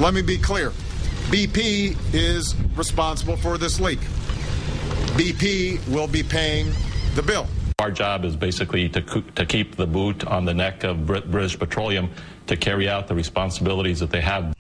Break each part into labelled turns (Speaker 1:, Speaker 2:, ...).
Speaker 1: Let me be clear. BP is responsible for this leak. BP will be paying the bill.
Speaker 2: Our job is basically to keep the boot on the neck of British Petroleum to carry out the responsibilities that they have.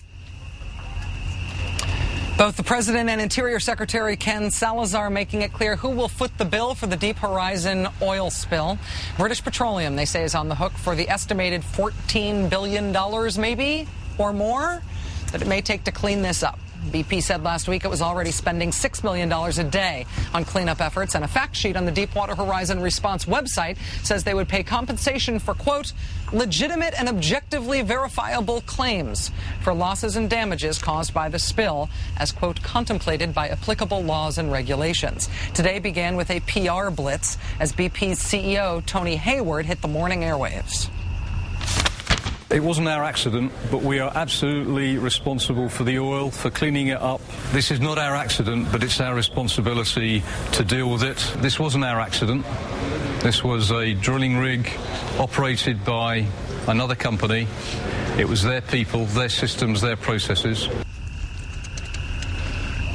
Speaker 3: Both the President and Interior Secretary Ken Salazar making it clear who will foot the bill for the Deep Horizon oil spill. British Petroleum, they say, is on the hook for the estimated $14 billion maybe or more that it may take to clean this up. BP said last week it was already spending $6 million a day on cleanup efforts, and a fact sheet on the Deepwater Horizon Response website says they would pay compensation for, quote, legitimate and objectively verifiable claims for losses and damages caused by the spill, as, quote, contemplated by applicable laws and regulations. Today began with a PR blitz as BP's CEO, Tony Hayward, hit the morning airwaves.
Speaker 4: It wasn't our accident, but we are absolutely responsible for the oil, for cleaning it up. This is not our accident, but it's our responsibility to deal with it. This wasn't our accident. This was a drilling rig operated by another company. It was their people, their systems, their processes.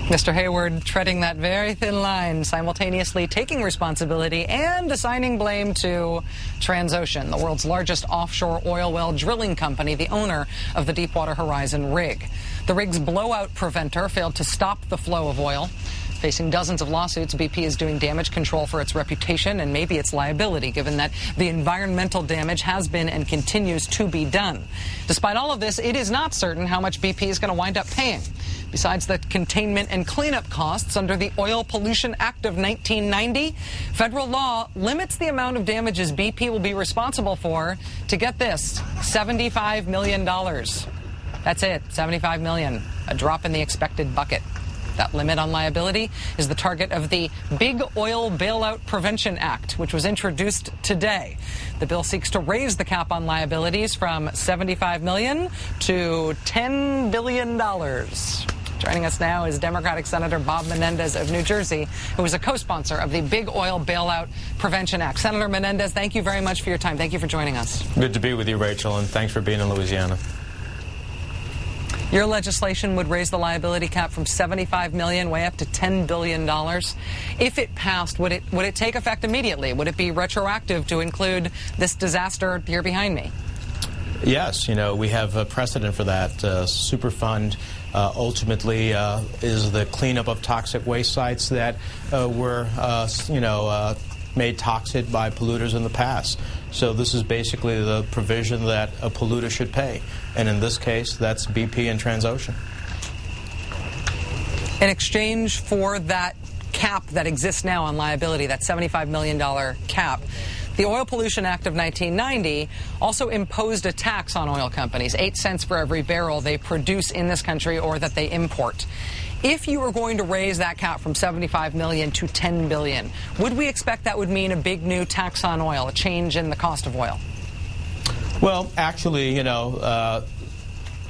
Speaker 3: Mr. Hayward treading that very thin line, simultaneously taking responsibility and assigning blame to Transocean, the world's largest offshore oil well drilling company, the owner of the Deepwater Horizon rig. The rig's blowout preventer failed to stop the flow of oil. Facing dozens of lawsuits, BP is doing damage control for its reputation and maybe its liability, given that the environmental damage has been and continues to be done. Despite all of this, it is not certain how much BP is going to wind up paying. Besides the containment and cleanup costs under the Oil Pollution Act of 1990, federal law limits the amount of damages BP will be responsible for to, get this, $75 million. That's it, $75 million, a drop in the expected bucket. That limit on liability is the target of the Big Oil Bailout Prevention Act, which was introduced today. The bill seeks to raise the cap on liabilities from $75 million to $10 billion. Joining us now is Democratic Senator Bob Menendez of New Jersey, who is a co-sponsor of the Big Oil Bailout Prevention Act. Senator Menendez, thank you very much for your time. Thank you for joining us.
Speaker 5: Good to be with you, Rachel, and thanks for being in Louisiana.
Speaker 3: Your legislation would raise the liability cap from $75 million way up to $10 billion. If it passed, would it take effect immediately? Would it be retroactive to include this disaster here behind me?
Speaker 5: Yes, we have a precedent for that. Superfund ultimately is the cleanup of toxic waste sites that were, made toxic by polluters in the past. So this is basically the provision that a polluter should pay. And in this case, that's BP and Transocean.
Speaker 3: In exchange for that cap that exists now on liability, that $75 million cap, the Oil Pollution Act of 1990 also imposed a tax on oil companies, 8 cents for every barrel they produce in this country or that they import. If you were going to raise that cap from $75 million to $10 billion, would we expect that would mean a big new tax on oil, a change in the cost of oil?
Speaker 5: Well, actually,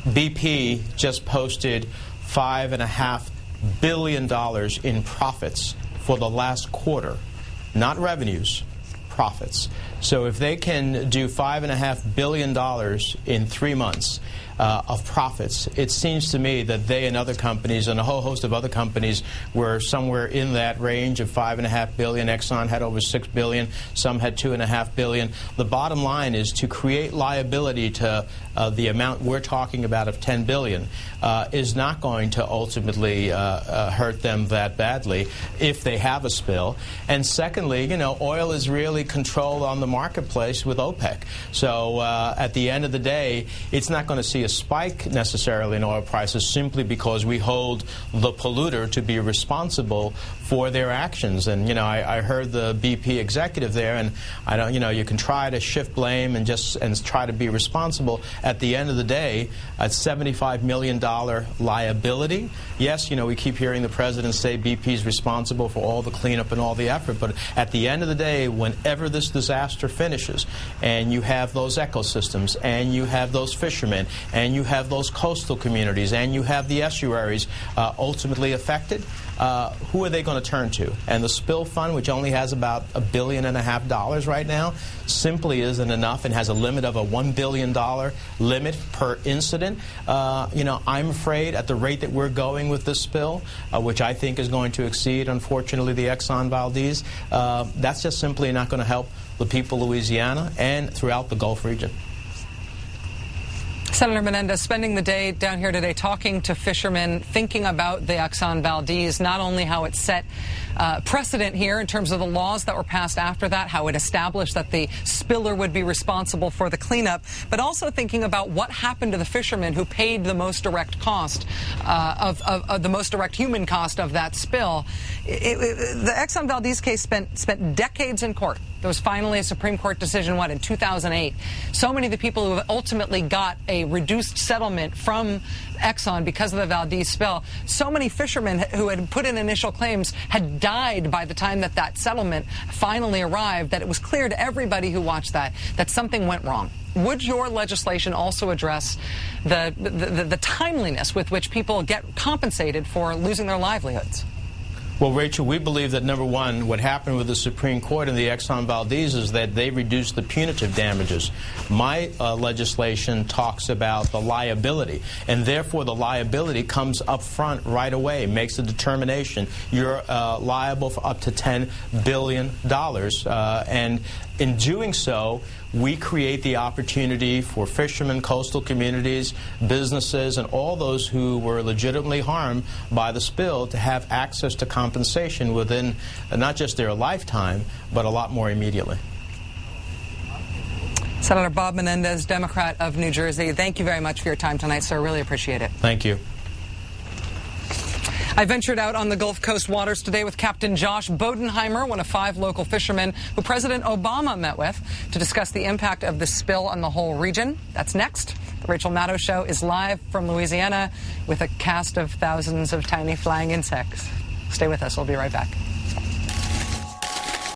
Speaker 5: BP just posted $5.5 billion in profits for the last quarter, not revenues, profits. So if they can do $5.5 billion in 3 months of profits, it seems to me that they and other companies and a whole host of other companies were somewhere in that range of $5.5 billion. Exxon had over $6 billion. Some had $2.5 billion. The bottom line is to create liability to the amount we're talking about of $10 billion is not going to ultimately hurt them that badly if they have a spill. And secondly, oil is really controlled on the marketplace with OPEC. So at the end of the day, it's not going to see a spike necessarily in oil prices simply because we hold the polluter to be responsible for their actions. And I heard the BP executive there, and I don't, you can try to shift blame and try to be responsible. At the end of the day, a $75 million liability. Yes, we keep hearing the president say BP is responsible for all the cleanup and all the effort, but at the end of the day, whenever this disaster finishes, and you have those ecosystems, and you have those fishermen, and you have those coastal communities, and you have the estuaries ultimately affected, who are they going to turn to? And the spill fund, which only has about $1.5 billion right now, simply isn't enough and has a limit of a $1 billion limit per incident. I'm afraid at the rate that we're going with this spill, which I think is going to exceed, unfortunately, the Exxon Valdez, that's just simply not going to help the people of Louisiana and throughout the Gulf region.
Speaker 3: Senator Menendez spending the day down here today talking to fishermen, thinking about the Exxon Valdez, not only how it set precedent here in terms of the laws that were passed after that, how it established that the spiller would be responsible for the cleanup, but also thinking about what happened to the fishermen who paid the most direct cost of the most direct human cost of that spill. The Exxon Valdez case spent decades in court. There was finally a Supreme Court decision, in 2008. So many of the people who ultimately got a reduced settlement from Exxon because of the Valdez spill, so many fishermen who had put in initial claims had died by the time that settlement finally arrived, that it was clear to everybody who watched that something went wrong. Would your legislation also address the timeliness with which people get compensated for losing their livelihoods?
Speaker 5: Well, Rachel, we believe that, number one, what happened with the Supreme Court and the Exxon Valdez is that they reduced the punitive damages. My legislation talks about the liability, and therefore the liability comes up front right away, makes a determination. You're liable for up to $10 billion. And in doing so, we create the opportunity for fishermen, coastal communities, businesses, and all those who were legitimately harmed by the spill to have access to compensation within not just their lifetime, but a lot more immediately.
Speaker 3: Senator Bob Menendez, Democrat of New Jersey, thank you very much for your time tonight, sir. Really appreciate it.
Speaker 5: Thank you.
Speaker 3: I ventured out on the Gulf Coast waters today with Captain Josh Bodenheimer, one of 5 local fishermen who President Obama met with to discuss the impact of the spill on the whole region. That's next. The Rachel Maddow Show is live from Louisiana with a cast of thousands of tiny flying insects. Stay with us. We'll be right back.